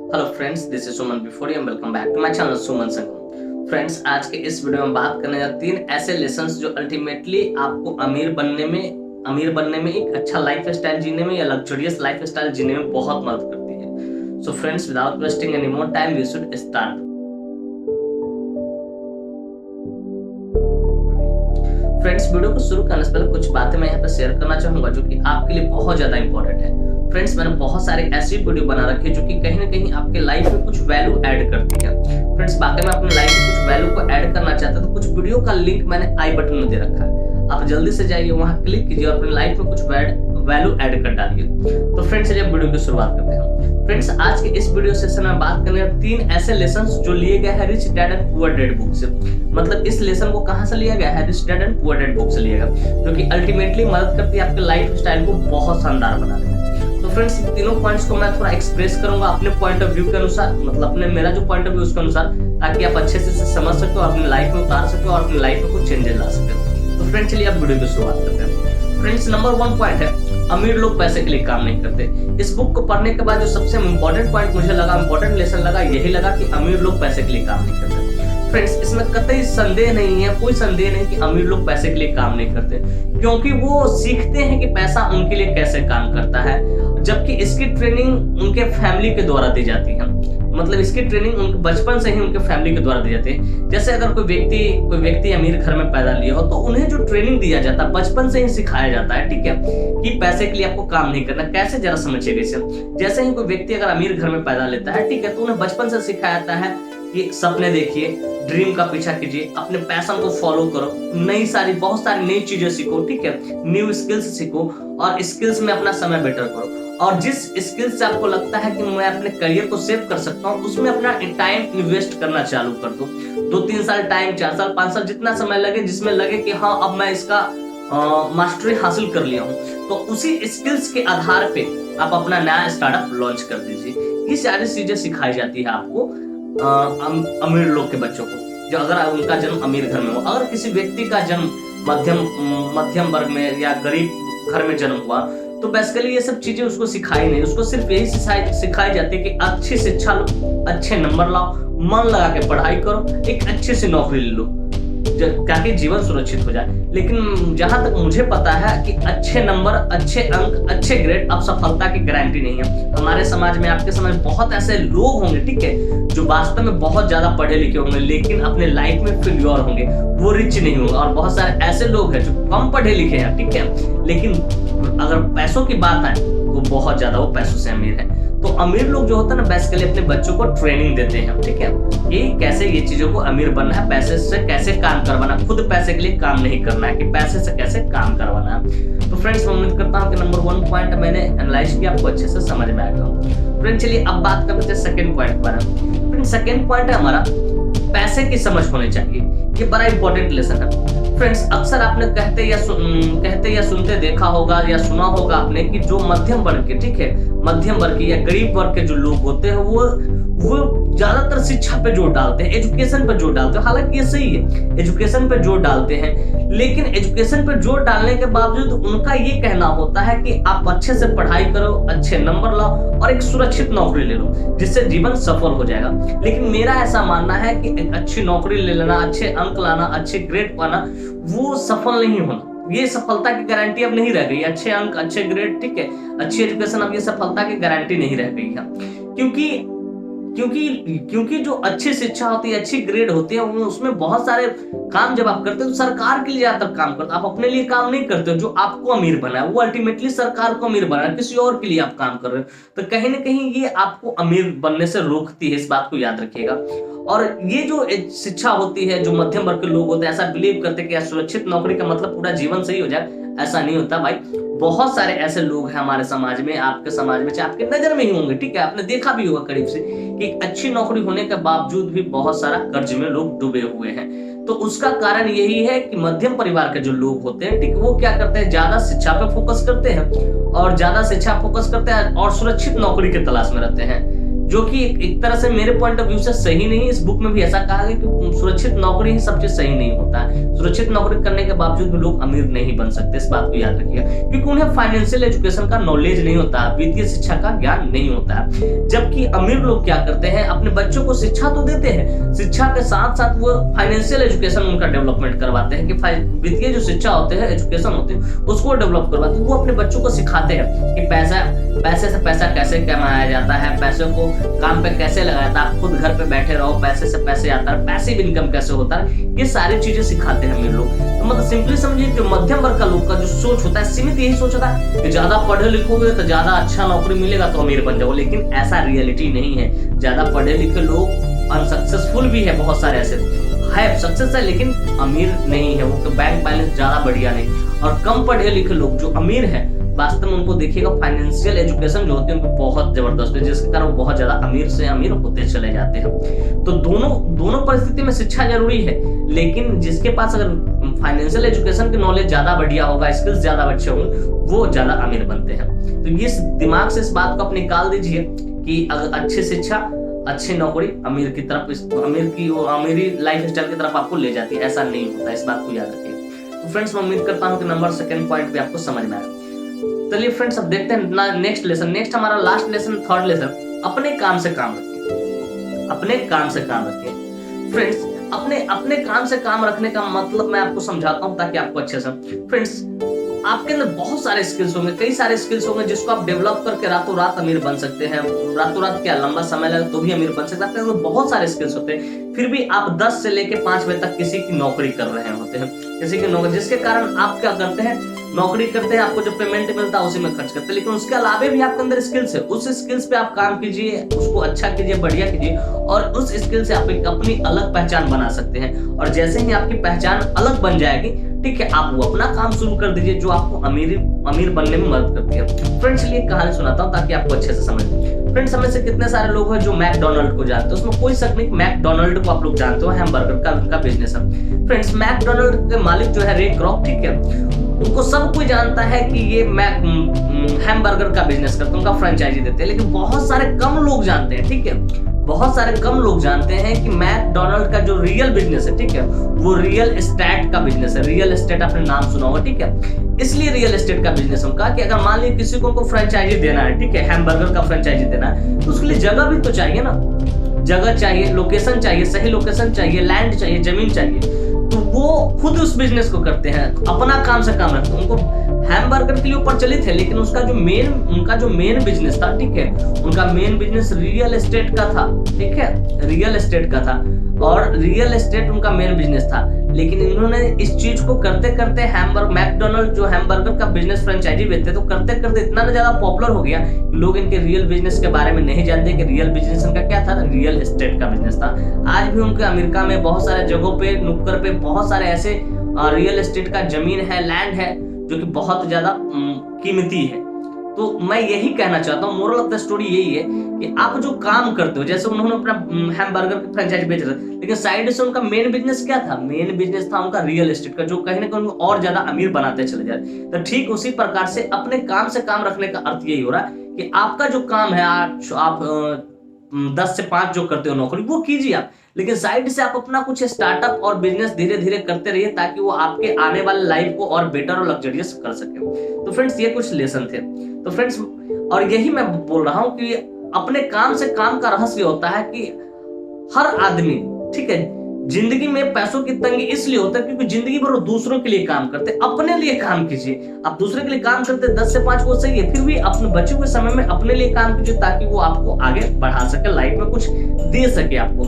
Hello friends, this is Suman before and welcome back to my channel Suman Sangam. Friends, आज के इस video में बात करने का 3 ऐसे लेसन्स जो अल्टीमेटली आपको अमीर बनने में एक अच्छा लाइफ स्टाइल जीने में या लग्जरियस लाइफ स्टाइल जीने में बहुत मदद करती है। So friends, without wasting any more time we should start. Friends, video को शुरू करने से पहले कुछ बातें मैं यहाँ पे शेयर करना चाहूंगा जो कि आपके लिए बहुत ज्यादा इंपॉर्टेंट है। फ्रेंड्स, मैंने बहुत सारे ऐसी वीडियो बना रखी है जो कि कहीं ना कहीं आपके लाइफ में कुछ वैल्यू ऐड करती है। फ्रेंड्स, वाकई में अपने लाइफ में कुछ वैल्यू को ऐड करना चाहते हैं तो कुछ वीडियो का लिंक मैंने आई बटन में दे रखा है, आप जल्दी से जाइए वहां क्लिक कीजिए और अपने लाइफ में कुछ वैल्यू ऐड कर डालिए। तो फ्रेंड्स, चलिए वीडियो की शुरुआत करते हैं। फ्रेंड्स, आज के इस वीडियो सेशन में बात करने हैं 3 ऐसे लेसन्स जो लिए गए हैं rich dad and poor dad book से। मतलब इस लेसन को कहां से लिया गया है? Rich dad and poor dad book से लिया गया, जो कि अल्टीमेटली मदद करती है आपके लाइफ स्टाइल को बहुत शानदार बनाने में। तो फ्रेंड्स, इन तीनों पॉइंट्स को मैं थोड़ा एक्सप्रेस करूंगा अपने पॉइंट ऑफ व्यू के अनुसार, मतलब अपने मेरा जो पॉइंट ऑफ व्यू उसके अनुसार, ताकि आप अच्छे से समझ सको, अपनी लाइफ में उतार सको और अपनी लाइफ में कुछ चेंजेस ला सके। तो फ्रेंड्स, चलिए अब वीडियो की शुरुआत करते हैं। फ्रेंड्स, नंबर 1 पॉइंट है, अमीर लोग पैसे के लिए काम नहीं करते। इस बुक को पढ़ने के बाद जो सबसे इंपॉर्टेंट पॉइंट मुझे लगा, इंपॉर्टेंट लेसन लगा, यही लगा कि अमीर लोग पैसे के लिए काम नहीं करते। फ्रेंड्स, इसमें कतई संदेह नहीं है, कोई संदेह नहीं कि अमीर लोग पैसे के लिए काम नहीं करते, क्योंकि वो सीखते हैं कि पैसा उनके लिए कैसे काम करता है, जबकि इसकी ट्रेनिंग उनके फैमिली के द्वारा दी जाती है। मतलब इसकी ट्रेनिंग उनके बचपन से ही उनके फैमिली के द्वारा दी जाती है। जैसे अगर कोई व्यक्ति अमीर घर में पैदा लिया हो तो उन्हें जो ट्रेनिंग दिया जाता है बचपन से ही सिखाया जाता है, ठीक है, कि पैसे के लिए आपको काम नहीं करना। कैसे, जरा समझिएगा इसे। जैसे ही कोई व्यक्ति अगर अमीर घर में पैदा लेता है, ठीक है, तो उन्हें बचपन से सिखाया जाता है कि सपने देखिए, ड्रीम का पीछा कीजिए, अपने पैशन को फॉलो करो, बहुत सारी नई चीजें सीखो, ठीक है, न्यू स्किल्स सीखो और स्किल्स में अपना समय बेटर करो। और जिस स्किल से आपको लगता है कि मैं अपने करियर को सेव कर सकता हूँ, उसमें अपना टाइम इन्वेस्ट करना चालू कर दो। 2-3 साल टाइम, 4 साल, 5 साल, जितना समय लगे, जिसमें लगे कि हाँ अब मैं इसका मास्टरी हासिल कर लिया हूँ, तो उसी स्किल्स के आधार पे आप अपना नया स्टार्टअप लॉन्च कर दीजिए। ये सारी चीजें सिखाई जाती है आपको अमीर लोग के बच्चों को, जो अगर उनका जन्म अमीर घर में हो। अगर किसी व्यक्ति का जन्म मध्यम वर्ग में या गरीब घर में जन्म हुआ तो बेसिकली ये सब चीजें उसको सिखाई नहीं, उसको सिर्फ यही सिखाई जाती है कि अच्छी शिक्षा लो, अच्छे नंबर लाओ, मन लगा के पढ़ाई करो, एक अच्छी सी नौकरी ले लो, ताकि जीवन सुरक्षित हो जाए। लेकिन जहां तक मुझे पता है कि अच्छे नंबर, अच्छे अंक, अच्छे ग्रेड अब सफलता की गारंटी नहीं है। हमारे समाज में, आपके समाज में बहुत ऐसे लोग होंगे, ठीक है, जो वास्तव में बहुत ज्यादा पढ़े लिखे होंगे लेकिन अपने लाइफ में फेल्योर होंगे, वो रिच नहीं होंगे। और बहुत सारे ऐसे लोग हैं जो कम पढ़े लिखे हैं, ठीक है, लेकिन अगर पैसों की बात आए तो बहुत ज्यादा वो पैसों से अमीर है। तो अमीर लोग जो होता है ना, बेसिकली अपने बच्चों को ट्रेनिंग देते हैं, ठीक है, कि कैसे ये चीजों को अमीर बनना है, पैसे से कैसे काम करवाना, खुद पैसे के लिए काम नहीं करना है, कि पैसे से कैसे काम करवाना है। तो फ्रेंड्स, मैं उम्मीद करता हूँ कि नंबर 1 पॉइंट मैंने एनालाइज किया, आपको अच्छे से समझ में आएगा। फ्रेंड्स, चलिए अब बात करते हैं सेकंड पॉइंट पर। फ्रेंड्स, सेकंड पॉइंट है हमारा, पैसे की समझ होनी चाहिए। ये बड़ा इंपॉर्टेंट लेसन है। फ्रेंड्स, अक्सर आपने कहते या सुनते देखा होगा या सुना होगा आपने कि जो मध्यम वर्ग के, ठीक है, मध्यम वर्ग के या गरीब वर्ग के जो लोग होते हैं वो ज्यादातर शिक्षा पे जोर डालते हैं, एजुकेशन पे जोर डालते हैं। हालांकि ये सही है, एजुकेशन पे जोर डालते हैं, लेकिन एजुकेशन पे जोर डालने के बावजूद उनका ये कहना होता है कि आप अच्छे से पढ़ाई करो, अच्छे नंबर लाओ और एक सुरक्षित नौकरी ले लो, जिससे जीवन सफल हो जाएगा। लेकिन मेरा ऐसा मानना है कि एक अच्छी नौकरी ले लेना, अच्छे अंक लाना, अच्छे ग्रेड पाना, वो सफल नहीं होना। ये सफलता की गारंटी अब नहीं रह गई। अच्छे अंक, अच्छे ग्रेड, ठीक है, अच्छी एजुकेशन, अब ये सफलता की गारंटी नहीं रह गई है। क्योंकि जो अच्छी शिक्षा होती है, अच्छी ग्रेड होती है, उसमें बहुत सारे काम जब आप करते हो तो सरकार के लिए ज्यादातर काम करते हो, आप अपने लिए काम नहीं करते हो। जो आपको अमीर बना है वो अल्टीमेटली सरकार को अमीर बना है, किसी और के लिए आप काम कर रहे हो, तो कहीं ना कहीं ये आपको अमीर बनने से रोकती है, इस बात को याद रखिएगा। और ये जो शिक्षा होती है, जो मध्यम वर्ग के लोग होते हैं ऐसा बिलीव करते हैं कि सुरक्षित नौकरी का मतलब पूरा जीवन सही हो जाए, ऐसा नहीं होता भाई। बहुत सारे ऐसे लोग हैं हमारे समाज में, आपके समाज में, चाहे आपके नजर में ही होंगे, ठीक है, आपने देखा भी होगा करीब से, कि अच्छी नौकरी होने के बावजूद भी बहुत सारा कर्ज में लोग डूबे हुए हैं। तो उसका कारण यही है कि मध्यम परिवार के जो लोग होते हैं, ठीक, वो क्या करते हैं, ज्यादा शिक्षा पे फोकस करते हैं और ज्यादा शिक्षा फोकस करते हैं और सुरक्षित नौकरी की तलाश में रहते हैं। जो कि एक तरह से मेरे पॉइंट ऑफ व्यू से सही नहीं है। इस बुक में भी ऐसा कहा गया कि सुरक्षित नौकरी ही सब चीज सही नहीं होता है। सुरक्षित नौकरी करने के बावजूद भी लोग अमीर नहीं बन सकते, इस बात को याद रखिएगा, क्योंकि उन्हें फाइनेंशियल एजुकेशन का नॉलेज नहीं होता, वित्तीय शिक्षा का ज्ञान नहीं होता है। जबकि अमीर लोग क्या करते हैं, अपने बच्चों को शिक्षा तो देते हैं, शिक्षा के साथ साथ वो फाइनेंशियल एजुकेशन उनका डेवलपमेंट करवाते हैं कि वित्तीय जो शिक्षा होते हैं, एजुकेशन होते हैं, उसको डेवलप करवाते हैं। वो अपने बच्चों को सिखाते हैं कि पैसे से पैसा कैसे कमाया जाता है, पैसे को काम पे कैसे लगाया था, आप खुद घर पे बैठे रहो, पैसे से पैसे आता है, पैसिव इनकम कैसे होता है, ये सारी चीजें सिखाते हैं अमीर लोग। तो मतलब सिंपली समझिए कि मध्यम वर्ग का लोग का जो सोच होता है, सीमित यही सोच होता है कि ज्यादा पढ़े लिखोगे तो ज्यादा अच्छा नौकरी मिलेगा तो अमीर बन जाओ, लेकिन ऐसा रियलिटी नहीं है। ज्यादा पढ़े लिखे लोग अनसक्सेसफुल भी है, बहुत सारे ऐसे है, सक्सेस है लेकिन अमीर नहीं है, वो बैंक बैलेंस ज्यादा बढ़िया नहीं। और कम पढ़े लिखे लोग जो अमीर है, वास्तव में उनको देखिएगा फाइनेंशियल एजुकेशन जो होती है उनको बहुत जबरदस्त है, जिसके कारण वो बहुत ज्यादा अमीर से अमीर होते चले जाते हैं। तो दोनों परिस्थिति में शिक्षा जरूरी है, लेकिन जिसके पास अगर फाइनेंशियल एजुकेशन की नॉलेज ज्यादा बढ़िया होगा, स्किल्स ज्यादा अच्छे होंगे, वो ज्यादा अमीर बनते हैं। तो ये दिमाग से इस बात को आप निकाल दीजिए कि अगर अच्छी शिक्षा, अच्छी नौकरी अमीर की तरफ, अमीरी लाइफ स्टाइल की तरफ आपको ले जाती है, ऐसा नहीं होता, इस बात को याद रखिए। तो फ्रेंड्स मैं उम्मीद करता हूँ कि नंबर सेकंड पॉइंट भी आपको समझ में आया। चलिए फ्रेंड्स अब देखते हैं नेक्स्ट लेसन। नेक्स्ट हमारा लास्ट लेसन, थर्ड लेसन, अपने काम से काम रखिए। अपने काम से काम रखिए फ्रेंड्स। अपने काम से काम रखने का मतलब मैं आपको समझाता हूं ताकि आपको अच्छे से। फ्रेंड्स आपके अंदर बहुत सारे स्किल्स होंगे, कई सारे स्किल्स होंगे जिसको आप डेवलप करके रातों रात अमीर बन सकते हैं। रातों रात क्या, लंबा समय लगे तो भी अमीर बन सकते हैं। आपके बहुत सारे स्किल्स होते हैं, फिर भी आप 10 से लेके 5 बजे तक किसी की नौकरी कर रहे होते हैं, किसी की नौकरी, जिसके कारण आप क्या करते हैं, नौकरी करते हैं, आपको जो पेमेंट मिलता है उसी में खर्च करते हैं। लेकिन उसके अलावा भी आपके अंदर स्किल्स है, उस स्किल्स पे आप काम कीजिए, उसको अच्छा कीजिए, बढ़िया कीजिए, और उस स्किल से आप एक अपनी अलग पहचान बना सकते हैं। और जैसे ही आपकी पहचान अलग बन जाएगी, ठीक है, आप वो अपना काम शुरू कर दीजिए जो आपको अमीर बनने में मदद करती है। फ्रेंड्स चलिए एक कहानी सुनाता हूँ ताकि आपको अच्छे से समझ। फ्रेंड्स हमें से कितने सारे लोग हैं जो मैकडोनल्ड को जानते हैं, उसमें कोई शक नहीं, मैकडोनल्ड को आप लोग जानते हो, हैमबर्गर का उनका बिजनेस है। फ्रेंड्स मैकडोनल्ड के मालिक जो है रे क्रॉक, ठीक है, उनको सब कोई जानता है कि ये हैमबर्गर का बिजनेस करते हैं, उनका फ्रेंचाइजी देते हैं। लेकिन बहुत सारे कम लोग जानते हैं, ठीक है, बहुत सारे कम लोग जानते हैं कि मैकडोनल्ड का जो रियल बिजनेस है, ठीक है, वो रियल एस्टेट का बिजनेस है। रियल एस्टेट आपने नाम सुना होगा, ठीक है, इसलिए रियल एस्टेट का बिजनेस उनका कि अगर मान लीजिए किसी को फ्रेंचाइजी देना है, ठीक है, हैमबर्गर का फ्रेंचाइजी देना है, तो उसके लिए जगह भी तो चाहिए ना, जगह चाहिए, लोकेशन चाहिए, सही लोकेशन चाहिए, लैंड चाहिए, जमीन चाहिए। तो वो खुद उस बिजनेस को करते हैं, अपना काम से काम रखते हैं। उनको हैमबर्गर के लिए प्रचलित है, लेकिन उनका जो मेन बिजनेस था, ठीक है, उनका मेन बिजनेस रियल एस्टेट का था, ठीक है, रियल एस्टेट का था, और रियल एस्टेट उनका मेन बिजनेस था। लेकिन इन्होंने इस चीज को करते करते मैकडोनल्ड जो हैमबर्गर का बिजनेस फ्रेंचाइजी बेचते, तो करते करते इतना ज्यादा पॉपुलर हो गया, लोग इनके रियल बिजनेस के बारे में नहीं जानते कि रियल बिजनेस इनका क्या था, रियल एस्टेट का बिजनेस था। आज भी उनके अमेरिका में बहुत सारे जगहों पे, नुक्कड़ पे बहुत सारे ऐसे रियल एस्टेट का जमीन है, लैंड है, जो कि बहुत ज्यादा कीमती है। तो मैं यही कहना चाहता हूँ, मोरल ऑफ द स्टोरी यही है कि आप जो काम करते हो, जैसे उन्होंने अपना हैमबर्गर की फ्रेंचाइजी बेच रहे थे, लेकिन साइड से उनका मेन बिजनेस क्या था, मेन बिजनेस था उनका रियल एस्टेट का, जो कहीं ना कहीं उनको और ज्यादा अमीर बनाते चले जाए। तो ठीक उसी प्रकार से अपने काम से काम रखने का अर्थ यही हो रहा है कि आपका जो काम है, आप 10 से 5 जो करते हो नौकरी, वो कीजिए आप, लेकिन साइड से आप अपना कुछ स्टार्टअप और बिजनेस धीरे धीरे करते रहिए, ताकि वो आपके आने वाले लाइफ को और बेटर और लग्जरियस कर सके। तो फ्रेंड्स ये कुछ लेसन थे। तो फ्रेंड्स और यही मैं बोल रहा हूं कि अपने काम से काम का रहस्य होता है कि हर आदमी, ठीक है, जिंदगी में पैसों की तंगी इसलिए होता है क्योंकि जिंदगी भर दूसरों के लिए काम करते, अपने लिए काम कीजिए। आप दूसरे के लिए काम करते 10 से 5 वो सही है, फिर भी अपने बचे हुए समय में अपने लिए काम कीजिए, ताकि वो आपको आगे बढ़ा सके, लाइफ में कुछ दे सके आपको।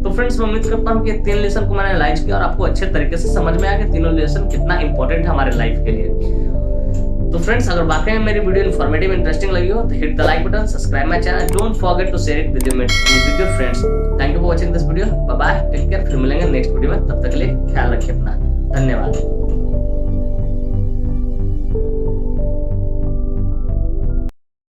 तो फ्रेंड्स मैं उम्मीद करता हूँ कि 3 लेसन को मैंने एनालाइज किया और आपको अच्छे तरीके से समझ में आया कि तीनों लेसन कितना इंपॉर्टेंट है हमारे लाइफ के लिए। तो फ्रेंड्स अगर वाकई में मेरी वीडियो इन्फॉर्मेटिव इंटरेस्टिंग लगी हो तो hit the like button, subscribe my channel, don't forget to share it with your friends. Thank you for watching this video, bye bye, take care, फिर मिलेंगे नेक्स्ट वीडियो में, तब तक के लिए ख्याल रखिए अपना, धन्यवाद।